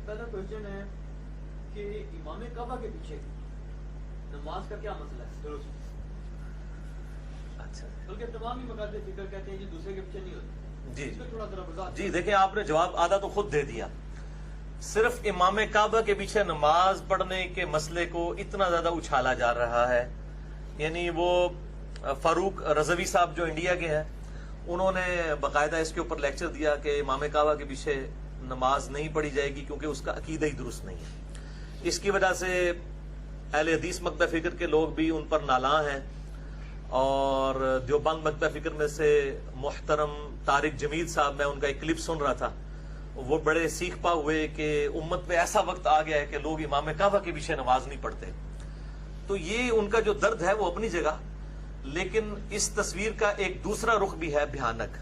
پہلا کوشچن ہے کہ امام کعبہ کے پیچھے نماز کا کیا مسئلہ ہے؟ درست اچھا بلکہ تمام ہی مقاصد فکر کہتے ہیں کہ دوسرے کے پیچھے نہیں ہوتے. جی اس پہ تھوڑا ذرا وضاحت. جی دیکھیں آپ نے جواب آدھا تو خود دے دیا. صرف امام کعبہ کے پیچھے نماز پڑھنے کے مسئلے کو اتنا زیادہ اچھالا جا رہا ہے. یعنی وہ فاروق رضوی صاحب جو انڈیا کے ہیں انہوں نے باقاعدہ اس کے اوپر لیکچر دیا کہ امام کعبہ کے پیچھے نماز نہیں پڑھی جائے گی کیونکہ اس کا عقیدہ ہی درست نہیں ہے. اس کی وجہ سے اہل حدیث مکتب فکر کے لوگ بھی ان پر نالاں ہیں. اور دیوبند مکتب فکر میں سے محترم طارق جمید صاحب، میں ان کا ایک کلپ سن رہا تھا، وہ بڑے سیکھ پا ہوئے کہ امت میں ایسا وقت آ گیا ہے کہ لوگ امام کعبہ کے پیچھے نماز نہیں پڑھتے. تو یہ ان کا جو درد ہے وہ اپنی جگہ، لیکن اس تصویر کا ایک دوسرا رخ بھی ہے بھیانک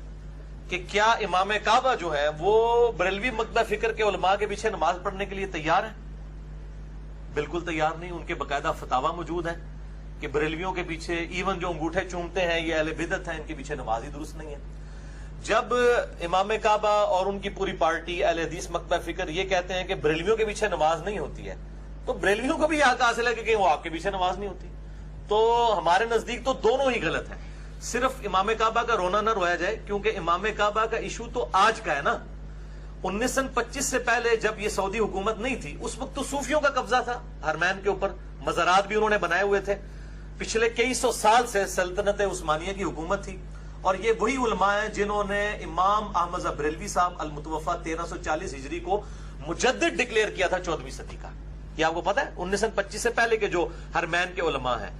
کہ کیا امام کعبہ جو ہے وہ بریلوی مکتب فکر کے علماء کے پیچھے نماز پڑھنے کے لیے تیار ہیں؟ بالکل تیار نہیں. ان کے باقاعدہ فتاوا موجود ہیں کہ بریلویوں کے پیچھے ایون جو انگوٹھے چومتے ہیں یہ اہل بدعت ہیں، ان کے پیچھے نماز ہی درست نہیں ہے. جب امام کعبہ اور ان کی پوری پارٹی اہل حدیث مکتب فکر یہ کہتے ہیں کہ بریلویوں کے پیچھے نماز نہیں ہوتی ہے، تو بریلویوں کو بھی حق حاصل ہے کہ وہ آپ کے پیچھے نماز نہیں ہوتی. تو ہمارے نزدیک تو دونوں ہی غلط ہیں. صرف امام کعبہ کا رونا نہ رویا جائے کیونکہ امام کعبہ کا ایشو تو آج کا ہے نا. 1925 سے پہلے جب یہ سعودی حکومت نہیں تھی اس وقت تو صوفیوں کا قبضہ تھا حرمین کے اوپر، مزارات بھی انہوں نے بنائے ہوئے تھے. پچھلے کئی سو سال سے سلطنت عثمانیہ کی حکومت تھی. اور یہ وہی علماء ہیں جنہوں نے امام احمد بریلوی صاحب المتوفا 1340 ہجری کو مجدد ڈکلیئر کیا تھا 14ویں صدی کا. یہ آپ کو پتا ہے 1925 سے پہلے کے جو حرمین کے علماء ہیں.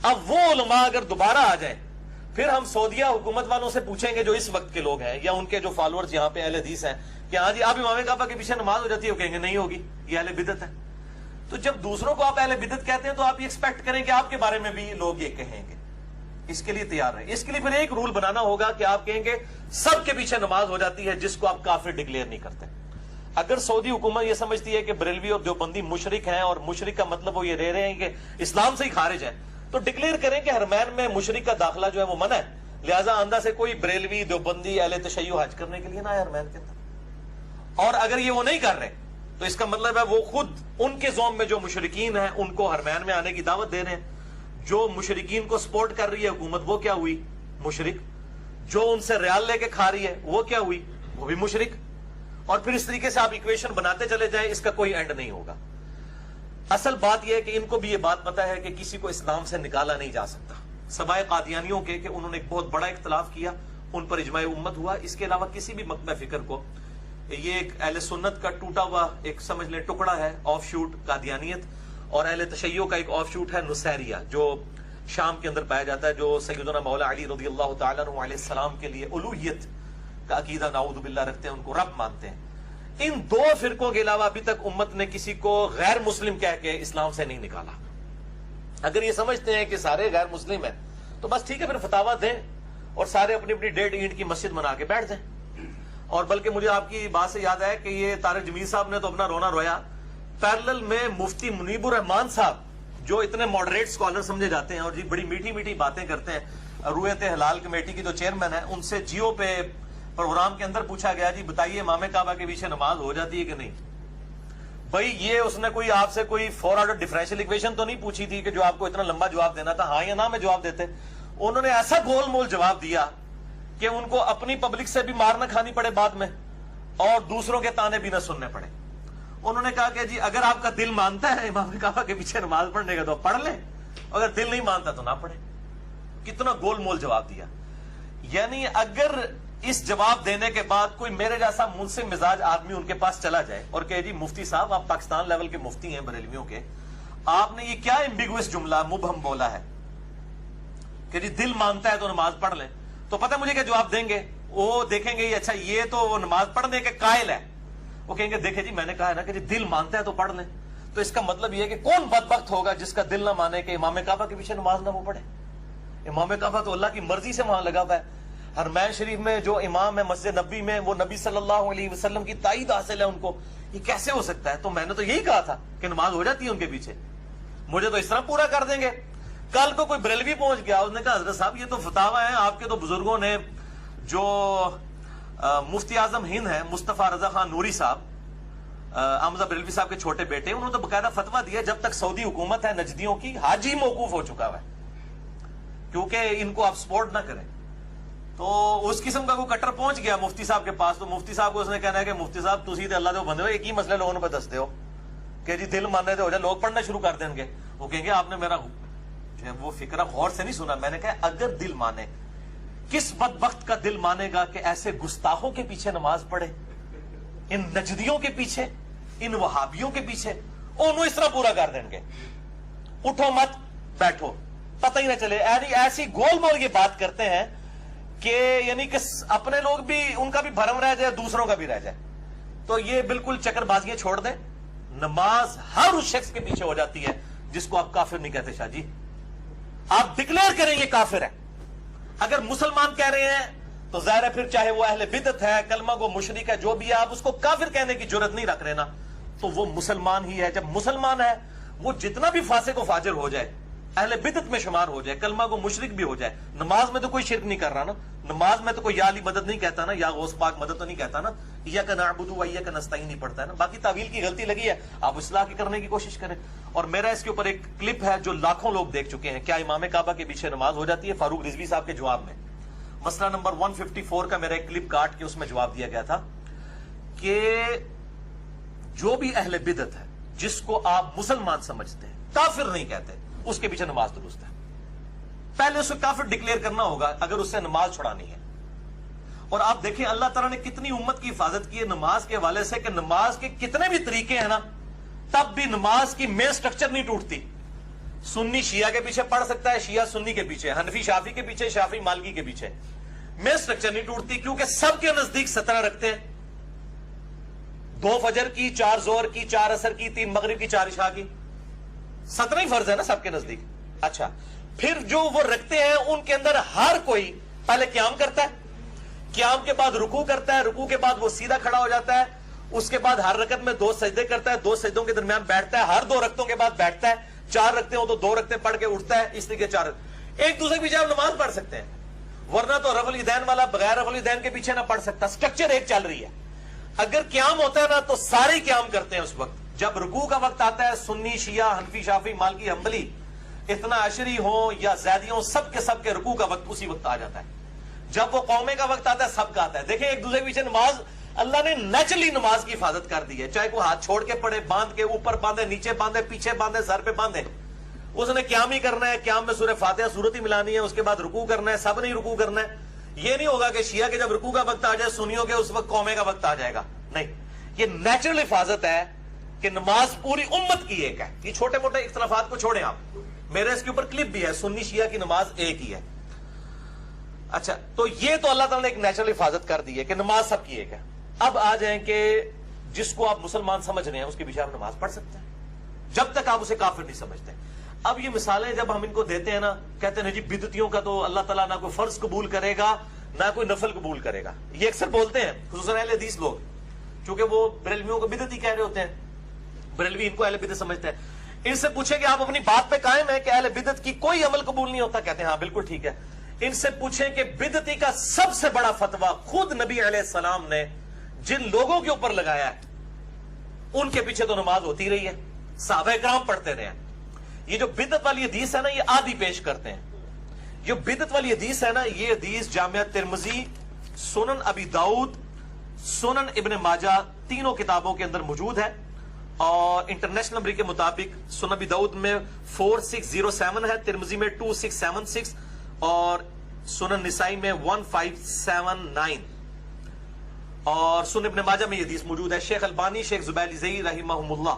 اب وہ علماء اگر دوبارہ آ جائیں پھر ہم سعودیہ حکومت والوں سے پوچھیں گے جو اس وقت کے لوگ ہیں یا ان کے جو فالوورز یہاں پہ اہل حدیث ہیں کہ ہاں جی آپ امام کعبہ کے پیچھے نماز ہو جاتی ہے، وہ کہیں گے نہیں ہوگی، یہ اہل بدعت ہے. تو جب دوسروں کو آپ اہل بدعت کہتے ہیں تو آپ یہ ایکسپیکٹ کریں کہ آپ کے بارے میں بھی لوگ یہ کہیں گے. اس کے لیے تیار رہیں. اس کے لیے پھر ایک رول بنانا ہوگا کہ آپ کہیں گے سب کے پیچھے نماز ہو جاتی ہے جس کو آپ کافر ڈکلیئر نہیں کرتے. اگر سعودی حکومت یہ سمجھتی ہے کہ بریلوی اور دیوبندی مشرک ہیں اور مشرک کا مطلب وہ یہ رہ رہے ہیں کہ اسلام سے ہی خارج ہے، تو ڈکلیئر کریں کہ حرمین میں مشرک کا داخلہ جو ہے وہ منع ہے. لہٰذا آندہ سے کوئی بریلوی دیوبندی اہل تشیع حج کرنے کے لیے نہ آئے حرمین کے اندر. اور اگر یہ وہ نہیں کر رہے تو اس کا مطلب ہے وہ خود ان کے زوم میں جو مشرکین ہیں ان کو حرمین میں آنے کی دعوت دے رہے ہیں. جو مشرکین کو سپورٹ کر رہی ہے حکومت وہ کیا ہوئی؟ مشرک. جو ان سے ریال لے کے کھا رہی ہے وہ کیا ہوئی؟ وہ بھی مشرک. اور پھر اس طریقے سے آپ ایکویشن بناتے چلے جائیں، اس کا کوئی اینڈ نہیں ہوگا. اصل بات یہ ہے کہ ان کو بھی یہ بات پتا ہے کہ کسی کو اسلام سے نکالا نہیں جا سکتا سوائے قادیانیوں کے کہ انہوں نے ایک بہت بڑا اختلاف کیا، ان پر اجماع امت ہوا. اس کے علاوہ کسی بھی مکتب فکر کو یہ ایک اہل سنت کا ٹوٹا ہوا ایک سمجھ لیں ٹکڑا ہے، آف شوٹ قادیانیت، اور اہل تشیع کا ایک آف شوٹ ہے نصیریہ جو شام کے اندر پایا جاتا ہے، جو سیدنا مولا علی رضی اللہ تعالیٰ عنہ علیہ السلام کے لیے الوہیت کا عقیدہ نعوذ باللہ رکھتے ہیں، ان کو رب مانتے ہیں. ان دو فرقوں کے علاوہ ابھی تک امت نے کسی کو غیر مسلم کہہ کے اسلام سے نہیں نکالا. اگر یہ سمجھتے ہیں کہ سارے غیر مسلم ہیں تو بس ٹھیک ہے، پھر فتاوا دیں اور سارے اپنی اپنی 1.5 اینٹ کی مسجد بنا کے بیٹھ جائیں. اور بلکہ مجھے آپ کی بات سے یاد ہے کہ یہ طارق جمیل صاحب نے تو اپنا رونا رویا، پیرلل میں مفتی منیب الرحمان صاحب جو اتنے ماڈریٹ اسکالر سمجھے جاتے ہیں اور جی بڑی میٹھی میٹھی باتیں کرتے ہیں، رویت حلال کمیٹی کی جو چیئرمین ہے، ان سے جیو پہ پروگرام کے اندر پوچھا گیا جی بتائیے امام کعبہ کے پیچھے نماز ہو جاتی ہے کہ نہیں. بھائی یہ اس نے کوئی آپ سے کوئی 4 آرڈر ڈفرینشیل ایکویشن تو نہیں پوچھی تھی کہ جو آپ کو اتنا لمبا جواب دینا تھا، ہاں یا نہ میں جواب دیتے. انہوں نے ایسا گول مول جواب دیا کہ ان کو اپنی پبلک سے بھی مار نہ کھانی پڑے بعد میں اور دوسروں کے تانے بھی نہ سننے پڑے. انہوں نے کہا کہ جی اگر آپ کا دل مانتا ہے امام کعبہ کے پیچھے نماز پڑھنے کا تو پڑھ لیں، اگر دل نہیں مانتا تو نہ پڑھیں. کتنا گول مول جواب دیا. یعنی اگر اس جواب دینے کے بعد کوئی میرے جیسا منصف مزاج آدمی ان کے پاس چلا جائے اور کہے جی مفتی صاحب آپ پاکستان لیول کے مفتی ہیں بریلویوں کے، آپ نے یہ کیا ایمبیگوس جملہ مبہم بولا ہے کہ جی دل مانتا ہے تو نماز پڑھ لیں، تو پتہ مجھے کیا جواب دیں گے؟ وہ دیکھیں گے اچھا یہ تو وہ نماز پڑھنے کے قائل ہے، وہ کہیں گے دیکھیں جی میں نے کہا ہے نا کہ جی دل مانتا ہے تو پڑھ لیں. تو اس کا مطلب یہ ہے کہ کون بدبخت ہوگا جس کا دل نہ مانے کہ امام کعبہ کے پیچھے نماز نہ وہ پڑھے. امام کعبہ تو اللہ کی مرضی سے وہاں لگا ہوا ہے. حرمین شریف میں جو امام ہے مسجد نبی میں وہ نبی صلی اللہ علیہ وسلم کی تائید حاصل ہے ان کو. یہ کیسے ہو سکتا ہے؟ تو میں نے تو یہی کہا تھا کہ نماز ہو جاتی ہے ان کے پیچھے. مجھے تو اس طرح پورا کر دیں گے. کل کو کوئی بریلوی پہنچ گیا، اس نے کہا حضرت صاحب یہ تو فتاوا ہے آپ کے تو بزرگوں نے، جو مفتی اعظم ہند ہیں مصطفیٰ رضا خان نوری صاحب، حمزہ بریلوی صاحب کے چھوٹے بیٹے, انہوں نے تو باقاعدہ فتویٰ دیا جب تک سعودی حکومت ہے نجدیوں کی حاجی موقوف ہو چکا ہے, کیونکہ ان کو آپ سپورٹ نہ کریں. تو اس قسم کا کوئی کٹر پہنچ گیا مفتی صاحب کے پاس, تو مفتی صاحب کو اس نے کہنا ہے کہ مفتی صاحب تسی تے اللہ دے بندے ہو, ایک ہی مسئلے لوگوں پہ دستے ہو کہ جی دل ماننے تے ہو جائے, لوگ پڑھنا شروع کر دیں گے. وہ کہیں گے آپ نے میرا وہ فکرہ غور سے نہیں سنا. میں نے کہا اگر دل مانے, کس بدبخت کا دل مانے گا کہ ایسے گستاخوں کے پیچھے نماز پڑھے, ان نجدیوں کے پیچھے, ان وہابیوں کے پیچھے, انہوں اس طرح پورا کر دیں گے. اٹھو مت بیٹھو, پتہ ہی نہ چلے. ایسی گول مول یہ بات کرتے ہیں کہ یعنی کہ اپنے لوگ بھی, ان کا بھی بھرم رہ جائے, دوسروں کا بھی رہ جائے. تو یہ بالکل چکر بازیاں چھوڑ دیں. نماز ہر اس شخص کے پیچھے ہو جاتی ہے جس کو آپ کافر نہیں کہتے. شاہ جی آپ ڈکلیئر کریں یہ کافر ہے. اگر مسلمان کہہ رہے ہیں تو ظاہر ہے پھر چاہے وہ اہل بدعت ہے, کلمہ گو مشرک ہے, جو بھی ہے, آپ اس کو کافر کہنے کی جرت نہیں رکھ رہے نا, تو وہ مسلمان ہی ہے. جب مسلمان ہے وہ جتنا بھی فاسق و فاجر ہو جائے, اہل بدعت میں شمار ہو جائے, کلمہ گو مشرک بھی ہو جائے, نماز میں تو کوئی شرک نہیں کر رہا نا, نماز میں تو کوئی یا علی مدد نہیں کہتا نا, یا غوث پاک مدد تو نہیں کہتا نا, ایاک نعبد و ایاک نستعین نہیں پڑھتا ہے نا. باقی تعویل کی غلطی لگی ہے, آپ اصلاح کی کرنے کی کوشش کریں. اور میرا اس کے اوپر ایک کلپ ہے جو لاکھوں لوگ دیکھ چکے ہیں, کیا امام کعبہ کے پیچھے نماز ہو جاتی ہے, فاروق رضوی صاحب کے جواب میں. مسئلہ نمبر 154 کا میرا ایک کلپ کاٹ کے اس میں جواب دیا گیا تھا کہ جو بھی اہل بدعت ہے جس کو آپ مسلمان سمجھتے ہیں, کافر نہیں کہتے, اس کے پیچھے نماز درست ہے. پہلے اسے کافر ڈکلیئر کرنا ہوگا اگر اس سے نماز چھڑانی ہے. اور آپ دیکھیں اللہ تعالیٰ نے کتنی امت کی حفاظت کی ہے نماز کے حوالے سے, کہ نماز کے کتنے بھی طریقے ہیں نا, تب بھی نماز کی مین سٹرکچر نہیں ٹوٹتی. سنی شیعہ کے پیچھے پڑھ سکتا ہے, شیعہ سنی کے پیچھے, حنفی شافی کے پیچھے, شافی مالکی کے پیچھے, مین سٹرکچر نہیں ٹوٹتی, کیونکہ سب کے نزدیک 17 رکھتے ہیں. 2 فجر کی, 4 ظہر کی, 4 عصر کی, 3 مغرب کی, 4 عشاء کی, 17 ہی فرض ہے نا سب کے نزدیک. اچھا, پھر جو وہ رکھتے ہیں ان کے اندر ہر کوئی پہلے قیام کرتا ہے, قیام کے بعد رکوع کرتا ہے, رکوع کے بعد وہ سیدھا کھڑا ہو جاتا ہے, اس کے بعد ہر رکعت میں 2 سجدے کرتا ہے, 2 سجدوں کے درمیان بیٹھتا ہے, ہر 2 رکعتوں کے بعد بیٹھتا ہے, 4 رکعتیں ہو تو 2 رکعتیں پڑھ کے اٹھتا ہے. اس لیے 4 ایک دوسرے کے پیچھے آپ نماز پڑھ سکتے ہیں, ورنہ تو رفع الیدین والا بغیر رفع الیدین کے پیچھے نہ پڑھ سکتا. سٹرکچر ایک چل رہی ہے. اگر قیام ہوتا ہے نا تو سارے قیام کرتے ہیں اس وقت. جب رکوع کا وقت آتا ہے, سنی شیعہ حنفی شافی مالکی حنبلی اتنا عشری ہوں یا زیدی ہوں, سب کے رکوع کا وقت اسی وقت آ جاتا ہے. جب وہ قومے کا وقت آتا ہے سب کا آتا ہے. دیکھیں ایک دوسرے کے پیچھے نماز, اللہ نے نیچرلی نماز کی حفاظت کر دی ہے. چاہے کوئی ہاتھ چھوڑ کے پڑے, باندھ کے, اوپر باندھے, نیچے باندھے, پیچھے باندھے, سر پہ باندھے, اس نے قیام ہی کرنا ہے. قیام میں سورہ فاتحہ سورت ہی ملانی ہے, اس کے بعد رکوع کرنا ہے, سب نے رکوع کرنا ہے. یہ نہیں ہوگا کہ شیعہ کے جب رکوع کا وقت آ جائے, سنیوں کے اس وقت قومے کا وقت آ جائے گا. نہیں, یہ نیچرل حفاظت ہے کہ نماز پوری امت کی ایک ہے. یہ چھوٹے موٹے اختلافات کو چھوڑیں آپ, میرے اس کے اوپر کلپ بھی ہے, سنی شیعہ کی نماز ایک ہی ہے. اچھا, تو یہ تو اللہ تعالیٰ نے ایک نیچرل حفاظت کر دی ہے کہ نماز سب کی ایک ہے. اب آ جائیں کہ جس کو آپ مسلمان سمجھ رہے ہیں اس کے پیچھے آپ نماز پڑھ سکتے ہیں جب تک آپ اسے کافر نہیں سمجھتے. اب یہ مثالیں جب ہم ان کو دیتے ہیں نا, کہتے ہیں جی بدعتیوں کا تو اللہ تعالیٰ نہ کوئی فرض قبول کرے گا نہ کوئی نفل قبول کرے گا. یہ اکثر بولتے ہیں خصوصاً اہل حدیث لوگ, چونکہ وہ بریلویوں کو بدعتی کہہ رہے ہوتے ہیں. بریلوی ان کو اہل بدعت سمجھتے ہیں. ان سے پوچھیں کہ آپ اپنی بات پہ قائم ہیں کہ اہل بدعت کی کوئی عمل قبول نہیں ہوتا, کہتے ہیں ہاں بالکل ٹھیک ہے. ان سے پوچھیں کہ بدعتی کا سب سے بڑا فتویٰ خود نبی علیہ السلام نے جن لوگوں کے اوپر لگایا ہے ان کے پیچھے تو نماز ہوتی رہی ہے, صحابہ کرام پڑھتے رہے ہیں. یہ جو بدعت والی حدیث ہے نا, یہ آدھی پیش کرتے ہیں. جو بدعت والی حدیث ہے نا, یہ حدیث جامعہ ترمذی, سنن ابی داؤد, سنن ابن ماجہ, تینوں کتابوں کے اندر موجود ہے. اور انٹرنیشنل نمبر کے مطابق سنن ابی داؤد میں 4607 ہے, ترمذی میں 2676 اور سنن نسائی میں 1579 اور سنن ابن ماجہ میں یہ حدیث موجود ہے. شیخ البانی, شیخ زبیر زئی رحمہم اللہ,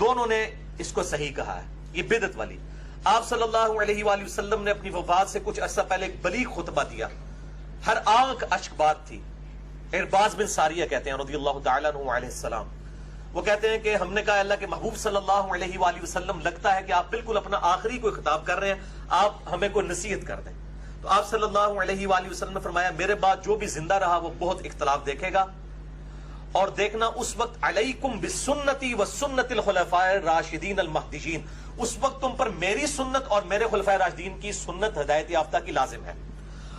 دونوں نے اس کو صحیح کہا ہے. یہ بدعت والی, آپ صلی اللہ علیہ وآلہ وسلم نے اپنی وفات سے کچھ عرصہ پہلے ایک بلیغ خطبہ دیا, ہر آنکھ اشک بات تھی. ارباز بن ساریہ کہتے ہیں رضی اللہ تعالیٰ عنہ علیہ السلام, وہ کہتے ہیں کہ ہم نے کہا اللہ کے محبوب صلی اللہ علیہ وآلہ وسلم, لگتا ہے کہ آپ بالکل اپنا آخری کوئی خطاب کر رہے ہیں, آپ ہمیں کوئی نصیحت کر دیں. تو آپ صلی اللہ علیہ وآلہ وسلم نے فرمایا, میرے بعد جو بھی زندہ رہا وہ بہت اختلاف دیکھے گا, اور دیکھنا اس وقت علیکم بسنتی و سنت الخلفاء الراشدین المہدیین, اس وقت تم پر میری سنت اور میرے خلفاء راشدین کی سنت ہدایت یافتہ کی لازم ہے.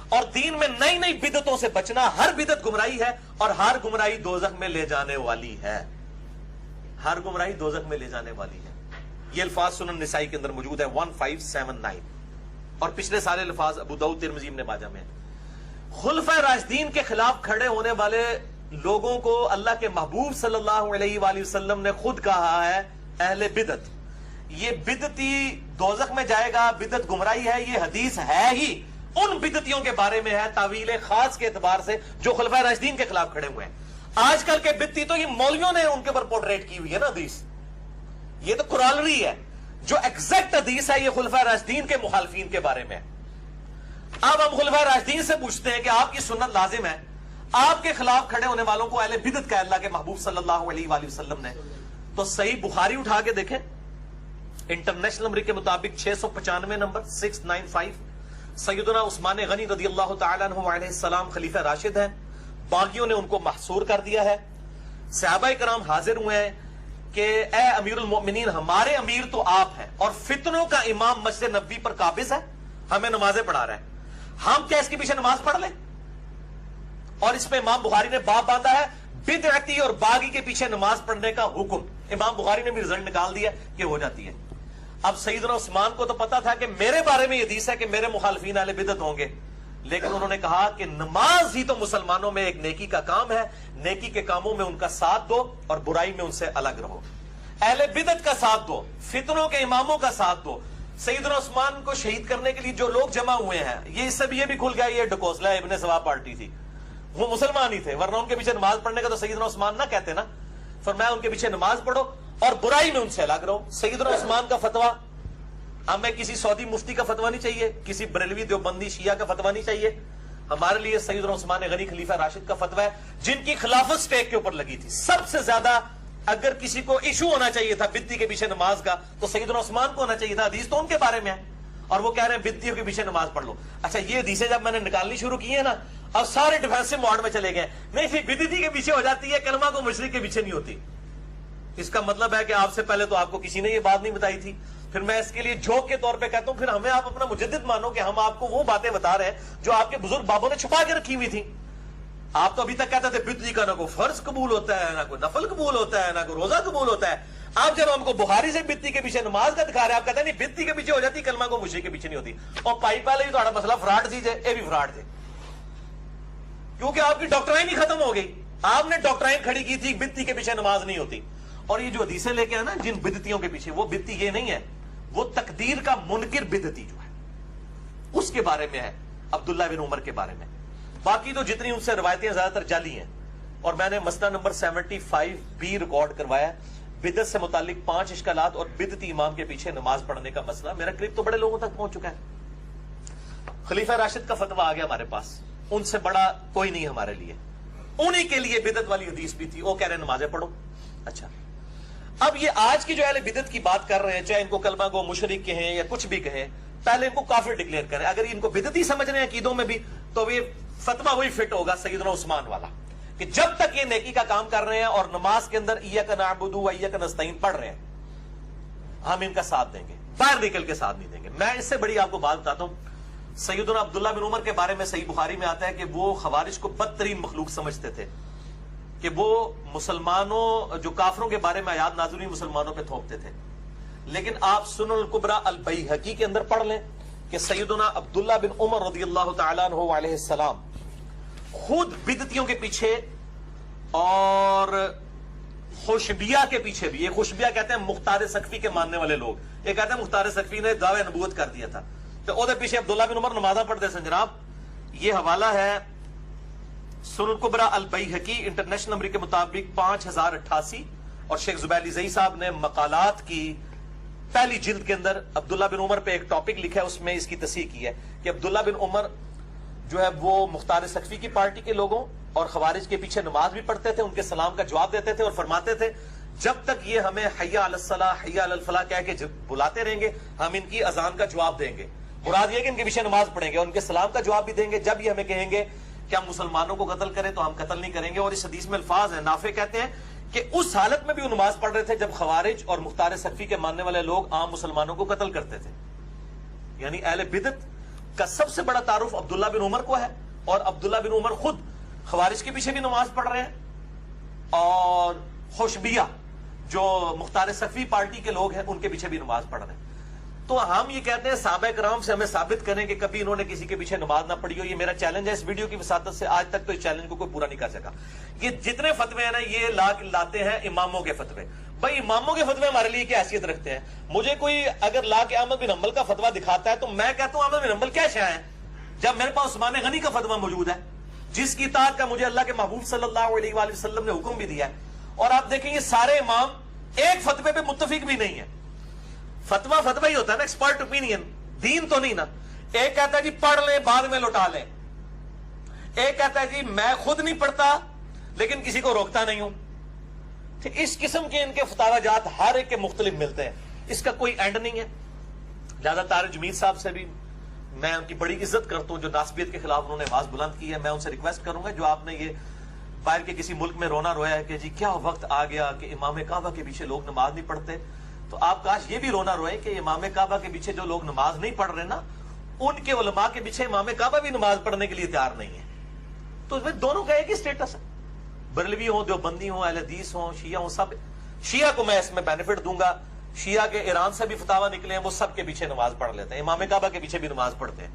اور دین میں نئی نئی بدعتوں سے بچنا, ہر بدعت گمراہی ہے اور ہر گمراہی دوزخ میں لے جانے والی ہے. ہر گمراہی دوزخ میں لے جانے والی ہے. یہ الفاظ سنن نسائی کے اندر موجود ہے 1579 اور پچھلے سارے الفاظ ابو داؤد ترمذی ابن ماجہ میں. خلفائے راشدین کے خلاف کھڑے ہونے والے لوگوں کو اللہ کے محبوب صلی اللہ علیہ وآلہ وسلم نے خود کہا ہے اہل بدعت. یہ بدعتی دوزخ میں جائے گا, بدعت گمراہی ہے, یہ حدیث ہے ہی ان بدعتیوں کے بارے میں ہے تعویل خاص کے اعتبار سے جو خلفائے راشدین کے خلاف کھڑے ہوئے ہیں. آج کل کے بدعتی تو یہ مولویوں نے ان کے اوپر پورٹریٹ کی ہوئی ہے نا حدیث, یہ تو قرآنری ہے. جو ایگزیکٹ حدیث ہے یہ خلفائے راشدین کے مخالفین کے بارے میں. اب ہم خلفائے راشدین سے پوچھتے ہیں کہ آپ کی سنت لازم ہے, آپ کے خلاف کھڑے ہونے والوں کو اہل بدعت کا اللہ کے محبوب صلی اللہ علیہ وآلہ وسلم نے. تو صحیح بخاری اٹھا کے دیکھیں, انٹرنیشنل نمبر کے مطابق 695 نمبر 695. سیدنا عثمان غنی رضی اللہ تعالیٰ عنہ علیہ السلام خلیفہ راشد ہیں, باغیوں نے ان کو محصور کر دیا ہے. صحابہ کرام حاضر ہوئے ہیں کہ اے امیر المؤمنین, ہمارے امیر تو آپ ہیں اور فتنوں کا امام مسجد نبوی پر قابض ہے, ہمیں نمازیں پڑھا رہے ہیں, ہم کیا اس کے پیچھے نماز پڑھ لیں؟ اور اس پہ امام بخاری نے باب باندھا ہے بدعتی اور باغی کے پیچھے نماز پڑھنے کا حکم. امام بخاری نے بھی رزلٹ نکال دیا کہ ہو جاتی ہے. اب سیدنا عثمان کو تو پتا تھا کہ میرے بارے میں یہ حدیث ہے کہ میرے مخالفین اہل بدعت ہوں گے, لیکن انہوں نے کہا کہ نماز ہی تو مسلمانوں میں ایک نیکی کا کام ہے, نیکی کے کاموں میں ان کا ساتھ دو اور برائی میں ان سے الگ رہو. اہل بدعت کا ساتھ دو, فتنوں کے اماموں کا ساتھ دو. سیدنا عثمان کو شہید کرنے کے لیے جو لوگ جمع ہوئے ہیں, یہ اس سے بھی یہ بھی کھل گیا یہ ڈکوسلا ابن سوا پارٹی تھی, وہ مسلمان ہی تھے, ورنہ ان کے پیچھے نماز پڑھنے کا تو سیدنا عثمان نہ کہتے نا. فرمایا ان کے پیچھے نماز پڑھو اور برائی میں ان سے الگ رہو. سیدنا عثمان کا فتویٰ ہمیں کسی سعودی مفتی کا فتویٰ نہیں چاہیے, کسی بریلوی دیوبندی شیعہ کا فتویٰ نہیں چاہیے. ہمارے لیے سیدنا عثمان غنی خلیفہ راشد کا فتویٰ ہے, جن کی خلافت سٹیک کے اوپر لگی تھی. سب سے زیادہ اگر کسی کو ایشو ہونا چاہیے تھا بدعتی کے پیچھے نماز کا تو سیدنا عثمان کو ہونا چاہیے تھا. حدیث تو ان کے بارے میں ہے اور وہ کہہ رہے ہیں بدعتیوں کے پیچھے نماز پڑھ لو. اچھا, یہ حدیثیں جب میں نے نکالنی شروع کی ہے نا, اب سارے ڈیفینسو موڈ میں چلے گئے. نہیں, پھر بدعتی کے پیچھے ہو جاتی ہے, کلمہ کو مشرک کے پیچھے نہیں ہوتی. اس کا مطلب ہے کہ آپ سے پہلے تو آپ کو کسی نے یہ بات نہیں بتائی تھی. پھر میں اس کے لیے جوک کے طور پہ کہتا ہوں, پھر ہمیں آپ اپنا مجدد مانو کہ ہم آپ کو وہ باتیں بتا رہے ہیں جو آپ کے بزرگ بابوں نے چھپا کے رکھی ہوئی تھی. آپ تو ابھی تک کہتے تھے بدعتی کا نہ کوئی فرض قبول ہوتا ہے, نہ کوئی نفل قبول ہوتا ہے, نہ کوئی روزہ قبول ہوتا ہے. آپ جب ہم کو بخاری سے بدعتی کے پیچھے نماز کا دکھا رہے ہیں, آپ کہتے ہیں نہیں بدعتی کے پیچھے ہو جاتی, کلمہ کو مشرک کے پیچھے نہیں ہوتی. اور پائی پہلے ہی تو مسئلہ فراڈ سی جائے, یہ بھی فراڈ تھے کیونکہ آپ کی ڈاکٹرائن ہی ختم ہو گئی. آپ نے ڈاکٹرائن کھڑی کی تھی بدعتی کے پیچھے نماز نہیں ہوتی. اور یہ جو حدیثیں لے کے آئے نا جن بدعتیوں کے پیچھے, وہ بدعتی یہ نہیں ہے, وہ تقدیر کا منکر بدعتی جو ہے اس کے بارے میں ہے, عبداللہ بن عمر کے بارے میں. باقی تو جتنی ان سے روایتیں زیادہ تر جعلی ہیں. اور میں نے مسئلہ نمبر 75 بھی ریکارڈ کروایا, بدعت سے متعلق 5 اشکالات اور بدعتی امام کے پیچھے نماز پڑھنے کا مسئلہ. میرا کلپ تو بڑے لوگوں تک پہنچ چکا ہے. خلیفہ راشد کا فتویٰ آ گیا ہمارے پاس, ان سے بڑا کوئی نہیں ہمارے لیے. انہی کے لیے بدعت والی حدیث بھی تھی, وہ کہہ رہے نمازیں پڑھو. اچھا, اب یہ آج کی جو اہل بدعت کی بات کر رہے ہیں, چاہے ان کو کلمہ کو مشرک کہیں یا کچھ بھی کہیں, پہلے ان کو کافر ڈکلیئر کریں. اگر ان کو بدعتی سمجھ رہے ہیں عقیدوں میں بھی, تو یہ فتویٰ وہی فٹ ہوگا سیدنا عثمان والا کہ جب تک یہ نیکی کا کام کر رہے ہیں اور نماز کے اندر ایاک نعبد و ایاک نستعین پڑھ رہے ہیں, ہم ان کا ساتھ دیں گے, باہر نکل کے ساتھ نہیں دیں گے. میں اس سے بڑی آپ کو بات بتاتا ہوں. سیدنا عبداللہ بن عمر کے بارے میں صحیح بخاری میں آتا ہے کہ وہ خوارج کو بدترین مخلوق سمجھتے تھے, کہ وہ مسلمانوں جو کافروں کے بارے میں آیات نازل ہوئی مسلمانوں پہ تھوپتے تھے. لیکن آپ سنن الکبریٰ البیہقی کے اندر پڑھ لیں کہ سیدنا عبداللہ بن عمر رضی اللہ تعالیٰ عنہ علیہ السلام خود بدعتیوں کے پیچھے اور خوشبیہ کے پیچھے بھی, یہ خوشبیہ کہتے ہیں مختار سقفی کے ماننے والے لوگ, یہ کہتے ہیں مختار سقفی نے دعوی نبوت کر دیا تھا, تو وہ پیچھے عبداللہ بن عمر نمازاں پڑھتے تھے. جناب یہ حوالہ ہے سنن الکبریٰ البیہقی, انٹرنیشنل نمبر کے مطابق 5088, اور شیخ زبیلی زئی صاحب نے مقالات کی پہلی جلد کے اندر عبداللہ بن عمر پہ ایک ٹاپک لکھا ہے, اس میں اس کی تصحیح کی ہے کہ عبداللہ بن عمر جو ہے وہ مختار سقفی کی پارٹی کے لوگوں اور خوارج کے پیچھے نماز بھی پڑھتے تھے, ان کے سلام کا جواب دیتے تھے اور فرماتے تھے جب تک یہ ہمیں حی علی الصلاح حی علی الفلاح کہہ کے بلاتے رہیں گے, ہم ان کی اذان کا جواب دیں گے. مراد یہ کہ ان کے پیچھے نماز پڑھیں گے اور ان کے سلام کا جواب بھی دیں گے. جب یہ ہمیں کہیں گے کہ ہم مسلمانوں کو قتل کریں تو ہم قتل نہیں کریں گے. اور اس حدیث میں الفاظ ہیں, نافع کہتے ہیں کہ اس حالت میں بھی وہ نماز پڑھ رہے تھے جب خوارج اور مختار سقفی کے ماننے والے لوگ عام مسلمانوں کو قتل کرتے تھے. یعنی اہل بدعت کا سب سے بڑا تعارف عبداللہ بن عمر کو ہے, اور عبداللہ بن عمر خود خوارج کے پیچھے بھی نماز پڑھ رہے ہیں, اور خوشبیہ جو مختار صفی پارٹی کے لوگ ہیں ان کے پیچھے بھی نماز پڑھ رہے ہیں. تو ہم یہ کہتے ہیں صحابہ کرام سے ہمیں ثابت کریں کہ کبھی انہوں نے کسی کے پیچھے نماز نہ پڑھی ہو. یہ میرا چیلنج ہے اس ویڈیو کی وساطت سے. آج تک تو اس چیلنج کو کوئی پورا نہیں کر سکا. یہ جتنے فتوے ہیں نا یہ لاتے ہیں اماموں کے فتوے. بھائی اماموں کے فتوے ہمارے لیے کیا حیثیت رکھتے ہیں؟ مجھے کوئی اگر لا کے احمد بن حنبل کا فتویٰ دکھاتا ہے تو میں کہتا ہوں احمد بن حنبل کیا شے ہے، جب میرے پاس عثمان غنی کا فتویٰ موجود ہے جس کی اطاعت کا مجھے اللہ کے محبوب صلی اللہ علیہ وآلہ وسلم نے حکم بھی دیا ہے. اور آپ دیکھیں یہ سارے امام ایک فتوے پہ متفق بھی نہیں ہے. فتویٰ ہی ہوتا ہے نا، ایکسپرٹ اوپینین، دین تو نہیں نا. ایک کہتا ہے جی پڑھ لیں بعد میں لوٹا لیں، ایک کہتا ہے جی میں خود نہیں پڑھتا لیکن کسی کو روکتا نہیں ہوں. اس قسم کے ان کے فتاوی جات ہر ایک کے مختلف ملتے ہیں، اس کا کوئی اینڈ نہیں ہے. لہذا طارق جمیل صاحب سے بھی میں ان کی بڑی عزت کرتا ہوں جو ناسبیت کے خلاف انہوں نے آواز بلند کی ہے. میں ان سے ریکویسٹ کروں گا جو آپ نے یہ باہر کے کسی ملک میں رونا رویا ہے کہ جی کیا وقت آ گیا کہ امام کعبہ کے پیچھے لوگ نماز نہیں پڑھتے، تو آپ کاش یہ بھی رونا روئے کہ امام کعبہ کے پیچھے جو لوگ نماز نہیں پڑھ رہے نا ان کے علماء کے پیچھے امام کعبہ بھی نماز پڑھنے کے لیے تیار نہیں ہے. تو دونوں کا ایک ہی سٹیٹس ہے، بریلوی ہوں، دیوبندی ہوں، اہل حدیث ہوں، شیعہ ہوں. سب شیعہ کو میں اس میں بینیفٹ دوں گا. شیعہ کے ایران سے بھی فتاوی نکلے ہیں، وہ سب کے پیچھے نماز پڑھ لیتے ہیں، امام کعبہ کے پیچھے بھی نماز پڑھتے ہیں.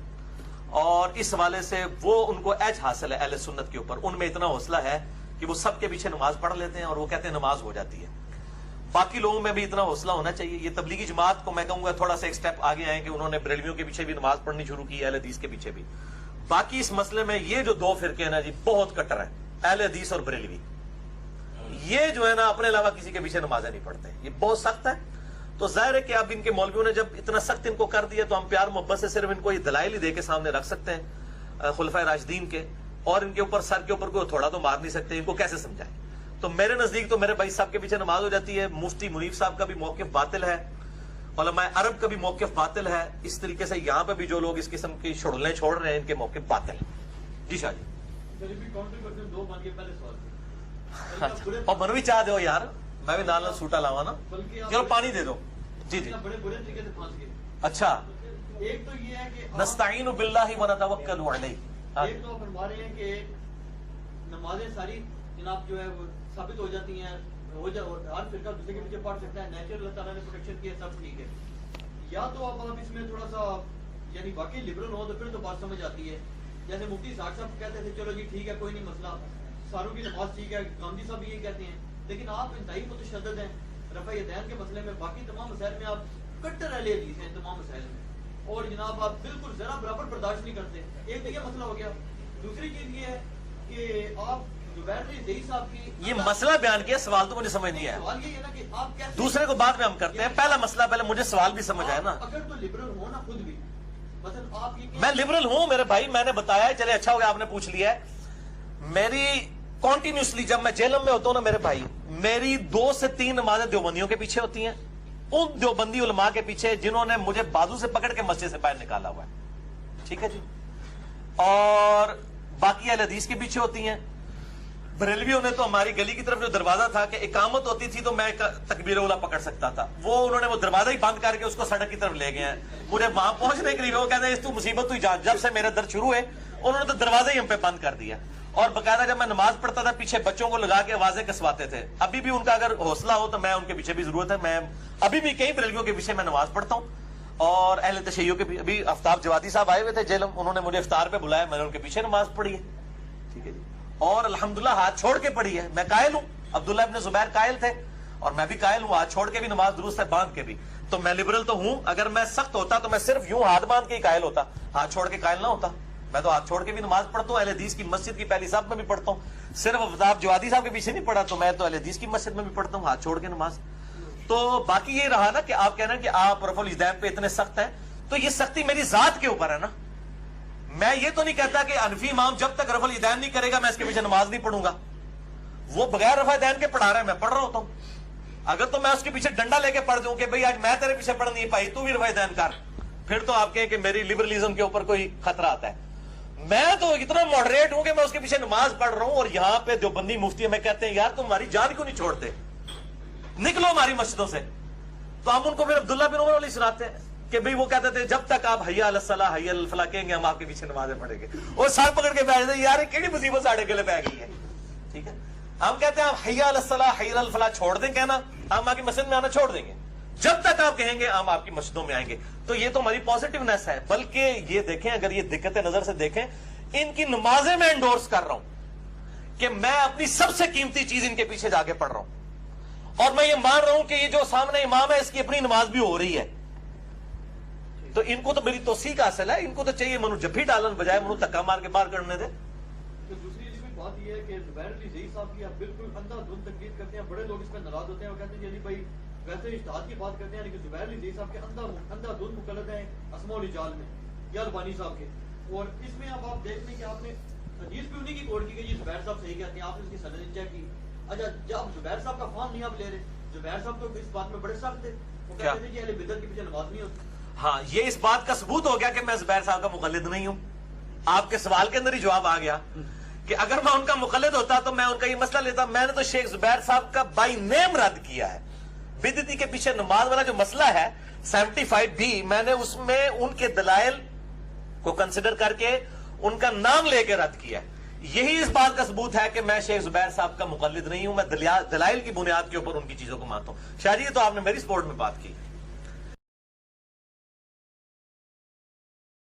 اور اس حوالے سے وہ ان کو ایج حاصل ہے اہل سنت کے اوپر. ان میں اتنا حوصلہ ہے کہ وہ سب کے پیچھے نماز پڑھ لیتے ہیں اور وہ کہتے ہیں نماز ہو جاتی ہے. باقی لوگوں میں بھی اتنا حوصلہ ہونا چاہیے. یہ تبلیغی جماعت کو میں کہوں گا تھوڑا سا ایک سٹیپ آگے آئے کہ انہوں نے بریلویوں کے پیچھے بھی نماز پڑھنی شروع کی، اہل حدیث کے پیچھے بھی. باقی اس مسئلے میں یہ جو دو فرقے ہیں نا جی بہت کٹر ہے، اہل حدیث اور بریلوی. یہ جو ہے نا اپنے علاوہ کسی کے پیچھے نمازیں نہیں پڑھتے، یہ بہت سخت ہے. تو ظاہر ہے کہ اب ان کے مولویوں نے جب اتنا سخت ان کو کر دیا تو ہم پیار محبت سے صرف ان کو یہ دلائل ہی دے کے سامنے رکھ سکتے ہیں خلفائے راشدین کے، اور ان کے اوپر سر کے اوپر کوئی تھوڑا تو مار نہیں سکتے. ان کو کیسے سمجھائیں؟ تو میرے نزدیک تو میرے بھائی صاحب کے پیچھے نماز ہو جاتی ہے. مفتی منیف صاحب کا بھی موقف باطل ہے، علماء عرب کا بھی موقف باطل ہے. اس طریقے سے یہاں پہ بھی جو لوگ اس قسم کی شڑلیں چھوڑ رہے ہیں ان کے موقف باطل ہے. جی شاہ جی اور منوی چاہ دو یار، میں بھی نال سوٹا لاوا نا، چلو پانی دے دو. جی جی بڑے برے طریقے سے پھنس گئے. اچھا، ایک تو یہ ہے کہ نستعین باللہ ونتوکل علیہ. ایک تو فرما رہے ہیں کہ نمازیں ساری جناب جو ہے وہ ثابت ہو جاتی ہیں، ہر فرقہ دوسرے کے پیچھے پڑھ سکتا ہے، نیچرل اللہ تعالیٰ نے پروٹیکشن کیا، سب ٹھیک ہے. یا تو اب آپ اس میں تھوڑا سا یعنی واقعی لبرل ہو تو پھر تو بات سمجھ آتی ہے. جیسے مفتی صاحب کہتے تھے چلو جی ٹھیک ہے کوئی نہیں مسئلہ، ساروں کی نماز ٹھیک ہے، گاندھی صاحب بھی یہ کہتے ہیں. لیکن آپ انتہائی متشدد ہیں رفع یدین کے مسئلے میں. باقی تمام مسائل میں آپ کٹر اہل حدیث ہیں تمام مسائل میں، اور جناب آپ بالکل ذرا برابر برداشت نہیں کرتے. ایک تو یہ مسئلہ ہو گیا. دوسری چیز یہ ہے کہ آپ یہ مسئلہ بیان کیا، سوال تو مجھے سمجھ نہیں آیا. دوسرے کو بعد میں ہم کرتے ہیں، پہلا مسئلہ پہلے مجھے سوال بھی سمجھ آیا نا. اگر تو لبرل ہو نا خود بھی، مثلا آپ میں لبرل ہوں میرے بھائی، میں نے بتایا ہے. چلے اچھا ہو گیا آپ نے پوچھ لیا ہے. میری کنٹینیوسلی جب میں جیلم میں ہوتا ہوں نا میرے بھائی، میری 2 سے 3 نمازیں دیوبندیوں کے پیچھے ہوتی ہیں، ان دیوبندی علماء کے پیچھے جنہوں نے مجھے بازو سے پکڑ کے مسجد سے باہر نکالا ہوا ہے. ٹھیک ہے جی. اور باقی اہل حدیث کے پیچھے ہوتی ہیں. بریلویوں نے تو ہماری گلی کی طرف جو دروازہ تھا کہ اقامت ہوتی تھی تو میں تکبیر اولا پکڑ سکتا تھا، وہ انہوں نے وہ دروازہ ہی بند کر کے اس کو سڑک کی طرف لے گئے ہیں. مجھے وہاں پہنچنے کے لیے وہ کہتے ہیں اس تو مصیبت ہوئی جان. جب سے میرا درد شروع ہے انہوں نے تو دروازہ ہی ہم پہ بند کر دیا. اور باقاعدہ جب میں نماز پڑھتا تھا پیچھے بچوں کو لگا کے آوازیں کسواتے تھے. ابھی بھی ان کا اگر حوصلہ ہو تو میں ان کے پیچھے بھی ضرورت ہے. میں ابھی بھی کئی بریلویوں کے پیچھے میں نماز پڑھتا ہوں. اور اہل تشیعوں کے ابھی آفتاب جوادی صاحب آئے ہوئے تھے جیلم، انہوں نے مجھے افطار پہ بلایا، میں نے ان کے پیچھے نماز پڑھی ہے. ٹھیک ہے جی. اور الحمدللہ ہاتھ چھوڑ کے پڑھی ہے. میں قائل ہوں، عبداللہ ابن زبیر قائل تھے اور میں بھی قائل ہوں، ہاتھ چھوڑ کے بھی نماز درست ہے، باندھ کے بھی. تو میں لبرل تو ہوں. اگر میں سخت ہوتا تو میں صرف یوں ہاتھ باندھ کے ہی قائل ہوتا، ہاتھ چھوڑ کے قائل نہ ہوتا. میں تو ہاتھ چھوڑ کے بھی نماز پڑھتا ہوں. اہل حدیث کی مسجد کی پہلی صف میں بھی پڑھتا ہوں. صرف آفتاب جوادی صاحب کے پیچھے نہیں پڑھا، تو میں تو اہل حدیث کی مسجد میں بھی پڑھتا ہوں ہاتھ چھوڑ کے نماز. تو باقی یہ رہا نا کہ آپ کہنا کہ آپ رفع الیدین پہ اتنے سخت ہیں، تو یہ سختی میری ذات کے اوپر ہے نا. میں یہ تو نہیں کہتا کہ حنفی امام جب تک رفع الیدین نہیں کرے گا میں اس کے پیچھے نماز نہیں پڑھوں گا. وہ بغیر رفع الیدین کے پڑھا رہا ہے، میں پڑھ رہا ہوتا ہوں. اگر تو میں اس کے پیچھے ڈنڈا لے کے پڑھ دوں کہ بھئی آج میں تیرے پیچھے پڑھ نہیں پائی، تو بھی رفع الیدین کر، پھر تو آپ کہیں کہ میری لبرلزم کے اوپر کوئی خطرہ آتا ہے. میں تو اتنا ماڈریٹ ہوں کہ میں اس کے پیچھے نماز پڑھ رہا ہوں. اور یہاں پہ دیوبندی مفتی ہمیں کہتے ہیں یار تم ہماری جان کیوں نہیں چھوڑتے، نکلو ہماری مسجدوں سے. تو ہم ان کو پھر عبداللہ بن عمر علیہ سناتے ہیں کہ بھئی وہ کہتے تھے جب تک آپ حی علی الصلاۃ حی علی الفلاح کہیں گے ہم آپ کے پیچھے نمازیں پڑھیں گے. اور سر پکڑ کے بیٹھ جاتے یار کیڑی مصیبت ساڑے گلے پہ گئی ہے. ٹھیک ہے، ہم کہتے ہیں آپ حی علی الصلاۃ حی علی الفلاح چھوڑ دیں کہنا، ہم آپ کی مسجد میں آنا چھوڑ دیں گے. جب تک آپ کہیں گے ہم آپ کی مسجدوں میں آئیں گے. تو یہ تو ہماری پازیٹیونیس ہے. بلکہ یہ دیکھیں, اگر یہ دقت نظر سے دیکھیں, ان کی نمازیں میں انڈورس کر رہا ہوں کہ میں اپنی سب سے قیمتی چیز ان کے پیچھے جا کے پڑھ رہا ہوں, اور میں یہ مان رہا ہوں کہ یہ جو سامنے امام ہے اس کی اپنی نماز بھی ہو رہی ہے. تو ان کو تو میری توثیق حاصل ہے. ان کو تو چاہیے منو جب بھی ڈالن بجائے منو دھکا مار کے باہر کرنے دے. تو دوسری بات یہ ہے کہ زبیر علی زئی صاحب کی آپ بالکل اندھا دھند تقلید کرتے ہیں. بڑے لوگ اس پہ ناراض ہوتے ہیں, وہ کہتے ہیں علی بھائی ویسے اجتہاد کی بات کرتے ہیں, لیکن زبیر علی زئی صاحب کے اندھا دھند مقلد ہیں اسماء الرجال میں یا البانی صاحب کے. اور اس میں اب آپ دیکھ لیں کہ آپ نے حدیث بھی انہیں کی کوٹ کی کہ یہ زبیر صاحب صحیح کہتے ہیں, آپ نے اس کی سند چیک کی. اچھا جب زبیر صاحب کا فارم نہیں آپ لے رہے, زبیر صاحب تو اس بات میں بڑے سخت تھے, وہ کہتے تھے کہ اہل بدعت کے پیچھے نماز نہیں ہوتی. ہاں, یہ اس بات کا ثبوت ہو گیا کہ میں زبیر صاحب کا مقلد نہیں ہوں. آپ کے سوال کے اندر ہی جواب آ گیا کہ اگر میں ان کا مقلد ہوتا تو میں ان کا یہ مسئلہ لیتا. میں نے تو شیخ زبیر صاحب کا بائی نیم رد کیا ہے. بدعتی کے پیچھے نماز والا جو مسئلہ ہے 75 بھی, میں نے اس میں ان کے دلائل کو کنسیڈر کر کے ان کا نام لے کے رد کیا ہے. یہی اس بات کا ثبوت ہے کہ میں شیخ زبیر صاحب کا مقلد نہیں ہوں. میں دلائل کی بنیاد کے اوپر ان کی چیزوں کو مانتا ہوں. شاہ جی, یہ تو آپ نے میری سپورٹ میں بات کی.